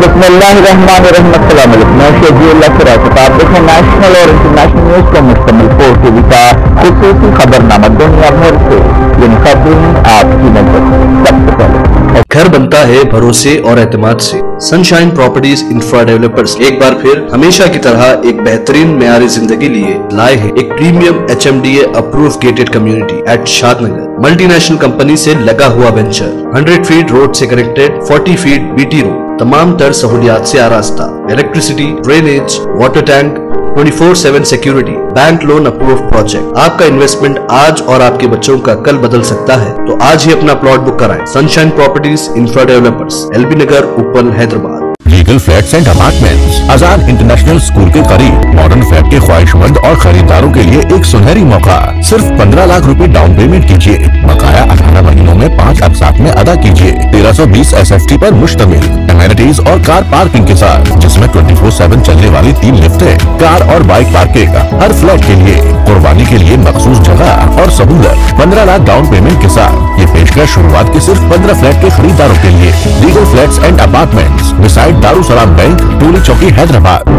بسم اللہ الرحمن الرحیم۔ السلام علیکم، میں شہزی اللہ فراست۔ آپ دیکھیں نیشنل اور انٹرنیشنل نیوز کو مشتمل 4 ٹی وی کا خصوصی خبرنامہ دنیا بھر سے، یعنی خبریں آپ کی نظر۔ سب سے پہلے گھر بنتا ہے بھروسے اور اعتماد سے۔ سنشائن پراپرٹیز انفرا ڈیولپرز ایک بار پھر ہمیشہ کی طرح ایک بہترین معیار زندگی لیے لائے ہیں ایک premium HMDA approve gated community at Shadnagar. Multinational company سے لگا ہوا وینچر، 100 فیٹ روڈ سے کنیکٹڈ، 40 فیٹ BT روڈ، تمام تر سہولیات سے آراستہ، electricity, drainage, water tank, 24/7 security, bank loan approve project. آپ کا انویسٹمنٹ آج اور آپ کے بچوں کا کل بدل سکتا ہے، تو آج ہی اپنا پلاٹ بک کرائیں۔ Sunshine properties infra developers, LB Nagar, opal, Hyderabad. Legal flats and apartments, Azad international school کے قریب، ماڈرن فلیٹ کے خواہش مند اور خریداروں کے لیے ایک سنہری موقع۔ صرف 15 لاکھ روپے ڈاؤن پیمنٹ کیجیے، بقایا 18 مہینوں میں 5 اقساط میں ادا کیجیے۔ 1320 SFT پر مشتمل، امینٹیز اور کار پارکنگ کے ساتھ، جس میں 24/7 چلنے والی 3 لفٹیں، کار اور بائک پارکنگ، ہر فلیٹ کے لیے قربانی کے لیے مخصوص جگہ اور سہولت۔ 15 لاکھ ڈاؤن پیمنٹ کے ساتھ یہ پیشکش شروعات کے صرف 15 فلیٹ کے خریداروں کے لیے۔ Legal flats and apartments, beside Darussalam bank, Toli Chowki, Hyderabad.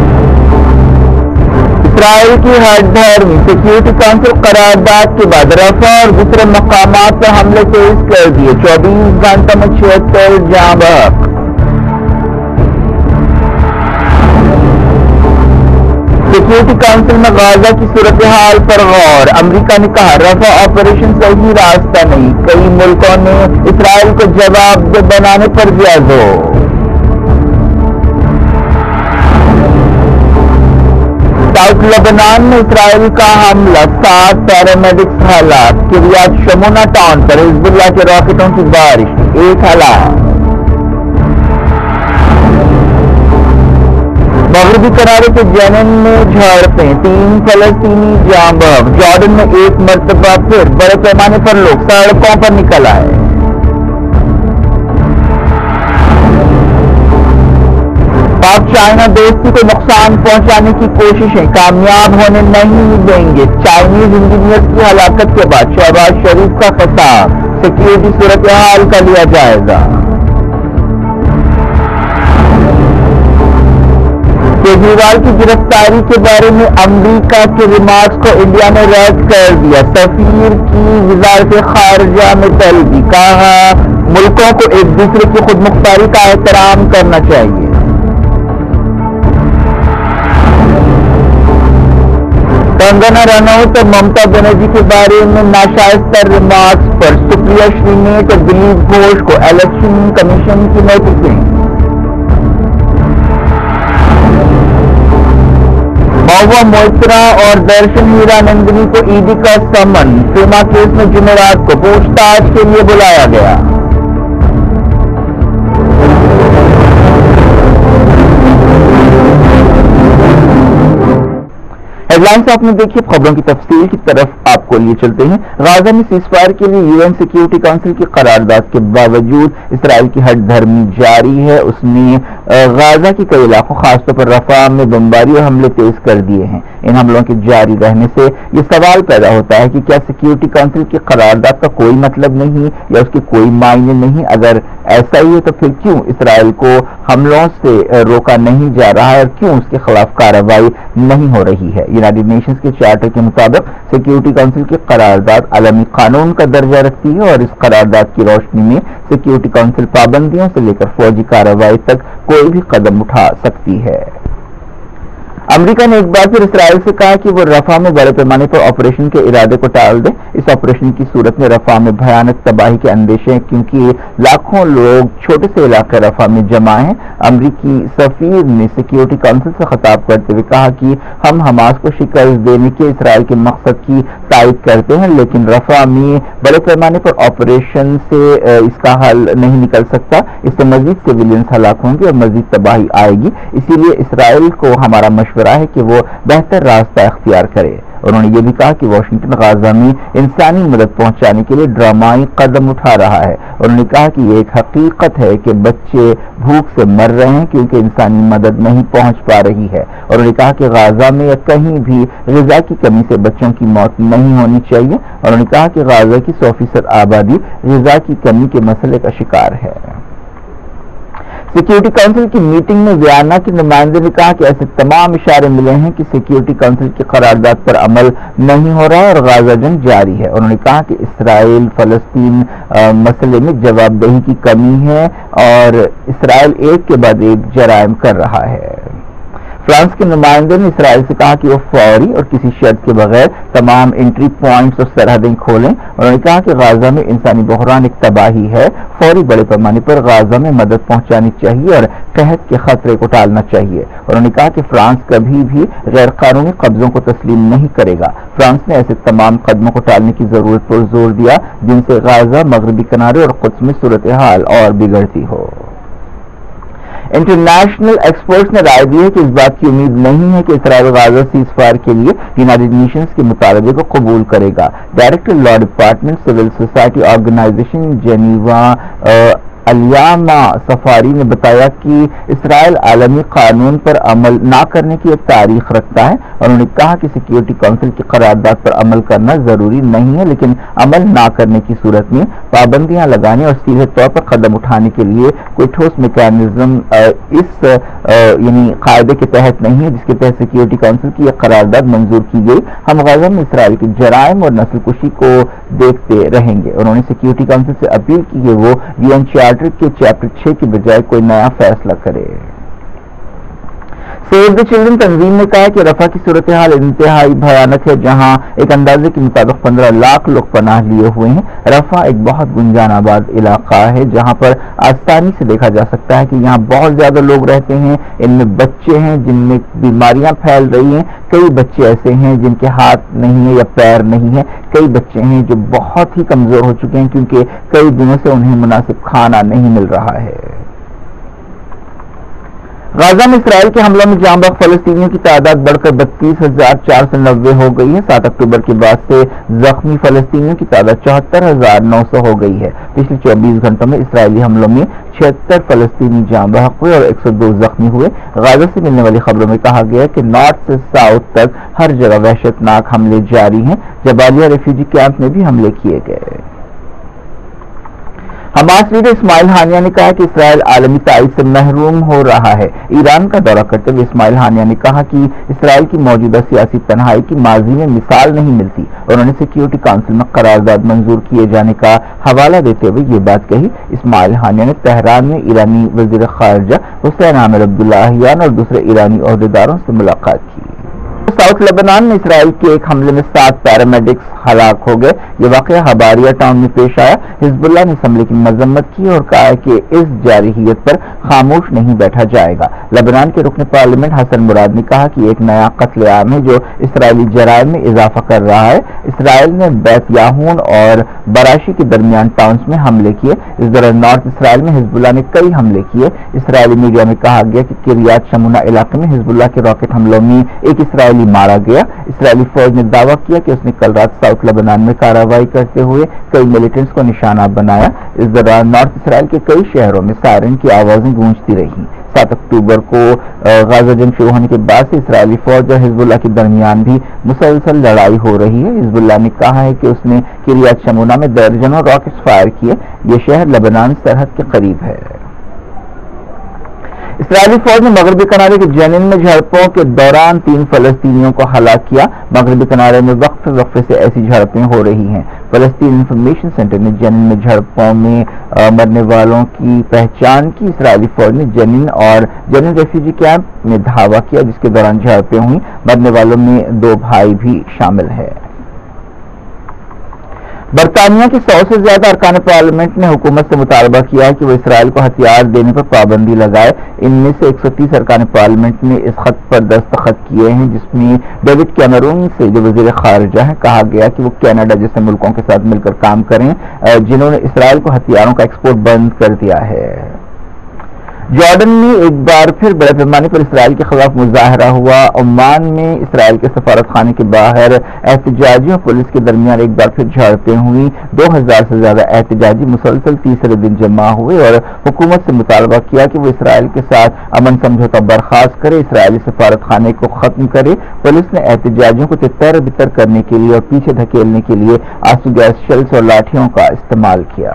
اسرائیل کی ہٹ دھرمی سیکیورٹی کونسل قرارداد کے بعد رفح اور دوسرے مقامات پر حملے تیز کر دیے، 24 گھنٹوں میں 76 جاں بحق۔ سیکیورٹی کونسل میں غزہ کی صورتحال پر غور، امریکہ نے کہا رفح آپریشن صحیح راستہ نہیں، کئی ملکوں نے اسرائیل کو جواب دہ بنانے پر دیا زور۔ ساؤتھ لبنان میں اسرائیل کا حملہ، 7 پیرامیڈکس ہلاک، کریات شمونا ٹاؤن پر حزب اللہ کے راکٹوں کی بارش، 1 ہلاک۔ مغربی کنارے کے جنین میں جھڑپیں، 3 فلسطینی جاں بحق، جارڈن میں ایک مرتبہ پھر بڑے پیمانے پر لوگ سڑکوں پر نکل آئے۔ پاک چائنا دوستی کو نقصان پہنچانے کی کوششیں کامیاب ہونے نہیں دیں گے، چائنیز انجینئر کی ہلاکت کے بعد شہباز شریف کا خطاب، سیکیورٹی صورتحال کا لیا جائزہ۔ کیجریوال کی گرفتاری کے بارے میں امریکہ کے ریمارکس کو انڈیا نے رد کر دیا، سفیر کی وزارت خارجہ میں طلبی، کہا ملکوں کو ایک دوسرے کی خود مختاری کا احترام کرنا چاہیے۔ کنگنا رناوت اور ممتا بنرجی کے بارے میں ناشائستہ ریمارکس پر سپریا شرینیٹ اور دلیپ گھوش کو الیکشن کمیشن کی نوٹسیں۔ مہوا موئترا اور درشن ہیرانندنی کو ED کا سمن، فیما کیس میں جمعرات کو پوچھ تاچھ کے لیے بلایا گیا۔ ہیڈ لائنز آپ نے دیکھی، خبروں کی تفصیل کی طرف آپ کو لیے چلتے ہیں۔ غزہ میں سیز فائر کے لیے UN سیکیورٹی کونسل کی قرارداد کے باوجود اسرائیل کی ہٹ دھرمی جاری ہے۔ اس نے غزہ کے کئی علاقوں، خاص طور پر رفح میں بمباری اور حملے تیز کر دیے ہیں۔ ان حملوں کے جاری رہنے سے یہ سوال پیدا ہوتا ہے کہ کیا سیکیورٹی کونسل کی قرارداد کا کوئی مطلب نہیں یا اس کے کوئی معنی نہیں؟ اگر ایسا ہی ہے تو پھر کیوں اسرائیل کو حملوں سے روکا نہیں جا رہا ہے اور کیوں اس کے خلاف کارروائی نہیں ہو رہی ہے؟ یونائیٹڈ نیشنز کے چارٹر کے مطابق سیکیورٹی کونسل کی قرارداد عالمی قانون کا درجہ رکھتی ہے اور اس قرارداد کی روشنی میں سیکیورٹی کونسل پابندیوں سے لے کر فوجی کارروائی تک کوئی بھی قدم اٹھا سکتی ہے۔ امریکہ نے ایک بار پھر اسرائیل سے کہا کہ وہ رفح میں بڑے پیمانے پر آپریشن کے ارادے کو ٹال دے۔ اس آپریشن کی صورت میں رفح میں بھیانک تباہی کے اندیشے ہیں، کیونکہ لاکھوں لوگ چھوٹے سے علاقے رفح میں جمع ہیں۔ امریکی سفیر نے سیکیورٹی کونسل سے خطاب کرتے ہوئے کہا کہ ہم حماس کو شکست دینے کے اسرائیل کے مقصد کی تائید کرتے ہیں، لیکن رفح میں بڑے پیمانے پر آپریشن سے اس کا حل نہیں نکل سکتا۔ اس سے مزید سیویلینز ہلاک ہوں گے اور مزید تباہی آئے گی، اسی لیے اسرائیل کو ہمارا مشورہ ہے کہ وہ بہتر راستہ اختیار کرے۔ انہوں نے یہ بھی کہا کہ واشنگٹن غزہ میں انسانی مدد پہنچانے کے لیے ڈرامائی قدم اٹھا رہا ہے۔ انہوں نے کہا کہ یہ ایک حقیقت ہے کہ بچے بھوک سے مر رہے ہیں کیونکہ انسانی مدد نہیں پہنچ پا رہی ہے۔ انہوں نے کہا کہ غزہ میں یا کہیں بھی غذا کی کمی سے بچوں کی موت نہیں ہونی چاہیے۔ انہوں نے کہا کہ غزہ کی 100% آبادی غذا کی کمی کے مسئلے کا شکار ہے۔ سیکیورٹی کونسل کی میٹنگ میں ویانا کے نمائندے نے کہا کہ ایسے تمام اشارے ملے ہیں کہ سیکیورٹی کونسل کی قرارداد پر عمل نہیں ہو رہا اور غازہ جنگ جاری ہے. انہوں نے کہا کہ اسرائیل فلسطین مسئلے میں جواب دہی کی کمی ہے اور اسرائیل ایک کے بعد ایک جرائم کر رہا ہے. فرانس کے نمائندے نے اسرائیل سے کہا کہ وہ فوری اور کسی شرط کے بغیر تمام انٹری پوائنٹس اور سرحدیں کھولیں. انہوں نے کہا کہ غازہ میں انسانی بحران ایک تباہی ہے, فوری بڑے پیمانے پر غازہ میں مدد پہنچانی چاہیے اور قحط کے خطرے کو ٹالنا چاہیے. انہوں نے کہا کہ فرانس کبھی بھی غیر قانونی قبضوں کو تسلیم نہیں کرے گا. فرانس نے ایسے تمام قدموں کو ٹالنے کی ضرورت پر زور دیا جن سے غازہ, مغربی کنارے اور قدس میں صورتحال اور بگڑتی ہو. انٹرنیشنل ایکسپرٹس نے رائے دی ہے کہ اس بات کی امید نہیں ہے کہ اسرائیل غازہ سیز فائر کے لیے یونائیٹڈ نیشنز کے مطالبے کو قبول کرے گا. Director law department civil society organization Geneva الیاما سفاری نے بتایا کہ اسرائیل عالمی قانون پر عمل نہ کرنے کی ایک تاریخ رکھتا ہے. انہوں نے کہا کہ سیکیورٹی کونسل کی قرارداد پر عمل کرنا ضروری نہیں ہے, لیکن عمل نہ کرنے کی صورت میں پابندیاں لگانے اور سیدھے طور پر قدم اٹھانے کے لیے کوئی ٹھوس میکانزم اس یعنی قاعدے کے تحت نہیں ہے جس کے تحت سیکیورٹی کونسل کی یہ قرارداد منظور کی گئی. ہم غزہ میں اسرائیل کے جرائم اور نسل کشی کو دیکھتے رہیں گے. انہوں نے سیکیورٹی کونسل سے اپیل کی کہ وہ UN چارٹر کے چیپٹر 6 کی بجائے کوئی نیا فیصلہ کرے. سیو دی چلڈرن تنظیم نے کہا کہ رفح کی صورتحال انتہائی بھیانک ہے, جہاں ایک اندازے کے مطابق 15 لاکھ لوگ پناہ لیے ہوئے ہیں. رفح ایک بہت گنجان آباد علاقہ ہے جہاں پر آسانی سے دیکھا جا سکتا ہے کہ یہاں بہت زیادہ لوگ رہتے ہیں. ان میں بچے ہیں جن میں بیماریاں پھیل رہی ہیں, کئی بچے ایسے ہیں جن کے ہاتھ نہیں ہیں یا پیر نہیں ہیں, کئی بچے ہیں جو بہت ہی کمزور ہو چکے ہیں کیونکہ کئی دنوں سے انہیں مناسب کھانا نہیں مل رہا ہے. غازہ میں اسرائیل کے حملوں میں جاں بحق فلسطینیوں کی تعداد بڑھ کر 32,490 ہو گئی ہے. 7 اکتوبر کے بعد سے زخمی فلسطینیوں کی تعداد 74,900 ہو گئی ہے. پچھلے 24 گھنٹوں میں اسرائیلی حملوں میں 76 فلسطینی جاں بحق ہوئے اور 102 زخمی ہوئے. غازہ سے ملنے والی خبروں میں کہا گیا کہ نارتھ سے ساؤتھ تک ہر جگہ وحشت ناک حملے جاری ہیں. جبالیہ ریفیوجی کیمپ میں بھی حملے کیے گئے. حماس لیڈر اسماعیل ہانیہ نے کہا کہ اسرائیل عالمی تائید سے محروم ہو رہا ہے. ایران کا دورہ کرتے ہوئے اسماعیل ہانیہ نے کہا کہ اسرائیل کی موجودہ سیاسی تنہائی کی ماضی میں مثال نہیں ملتی. انہوں نے سیکیورٹی کونسل میں قرارداد منظور کیے جانے کا حوالہ دیتے ہوئے یہ بات کہی. اسماعیل ہانیہ نے تہران میں ایرانی وزیر خارجہ حسین عامر عبداللہیان اور دوسرے ایرانی عہدیداروں سے ملاقات کی. ساؤتھ لبنان میں اسرائیل کے ایک حملے میں 7 پیرامیڈکس ہلاک ہو گئے. یہ واقعہ حباریہ ٹاؤن میں پیش آیا. حزب اللہ نے اس حملے کی مذمت کی اور کہا کہ اس جارحیت پر خاموش نہیں بیٹھا جائے گا. لبنان کے رکن پارلیمنٹ حسن مراد نے کہا کہ ایک نیا قتل عام ہے جو اسرائیلی جرائم میں اضافہ کر رہا ہے. اسرائیل نے بیت یاہون اور براشی کے درمیان ٹاؤنز میں حملے کیے. اس دوران نارتھ اسرائیل میں حزب اللہ نے کئی حملے کیے. اسرائیلی میڈیا میں کہا گیا کہ کریات شمونہ علاقے میں حزب اللہ کے راکٹ حملوں میں ایک اسرائیلی مارا گیا. اسرائیلی فوج نے دعویٰ کیا کہ اس نے کل رات ساؤتھ لبنان میں کارروائی کرتے ہوئے کئی ملیٹنٹس کو نشانہ بنایا. اس دوران نارتھ اسرائیل کے کئی شہروں میں سائرن کی آوازیں گونجتی رہیں. 7 اکتوبر کو غازہ جنگ شروع ہونے کے بعد سے اسرائیلی فوج اور حزب اللہ کے درمیان بھی مسلسل لڑائی ہو رہی ہے. حزب اللہ نے کہا ہے کہ اس نے کریات شمونہ میں درجنوں راکٹس فائر کیے. یہ شہر لبنان سرحد کے قریب ہے. اسرائیلی فوج نے مغربی کنارے کے جنین میں جھڑپوں کے دوران 3 فلسطینیوں کو ہلاک کیا. مغربی کنارے میں وقفے سے ایسی جھڑپیں ہو رہی ہیں. فلسطین انفارمیشن سینٹر نے جنین میں جھڑپوں میں مرنے والوں کی پہچان کی. اسرائیلی فوج نے جنین اور جنین ریفیوجی کیمپ میں دھاوا کیا جس کے دوران جھڑپیں ہوئیں. مرنے والوں میں 2 بھائی بھی شامل ہیں. برطانیہ کے 100 سے زیادہ ارکان پارلیمنٹ نے حکومت سے مطالبہ کیا ہے کہ وہ اسرائیل کو ہتھیار دینے پر پابندی لگائے. ان میں سے 130 ارکان پارلیمنٹ نے اس خط پر دستخط کیے ہیں جس میں ڈیوڈ کیمرون سے جو وزیر خارجہ ہیں کہا گیا کہ وہ کینیڈا جیسے ملکوں کے ساتھ مل کر کام کریں جنہوں نے اسرائیل کو ہتھیاروں کا ایکسپورٹ بند کر دیا ہے. جارڈن میں ایک بار پھر بڑے پیمانے پر اسرائیل کے خلاف مظاہرہ ہوا. عمان میں اسرائیل کے سفارت خانے کے باہر احتجاجیوں اور پولیس کے درمیان ایک بار پھر جھڑپیں ہوئی. 2000 سے زیادہ احتجاجی مسلسل تیسرے دن جمع ہوئے اور حکومت سے مطالبہ کیا کہ وہ اسرائیل کے ساتھ امن سمجھوتہ برخاست کرے, اسرائیلی سفارت خانے کو ختم کرے. پولیس نے احتجاجیوں کو تتر بتر کرنے کے لیے اور پیچھے دھکیلنے کے لیے آنسو گیس شیلز اور لاٹھیوں کا استعمال کیا.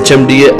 HMDA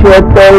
76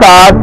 7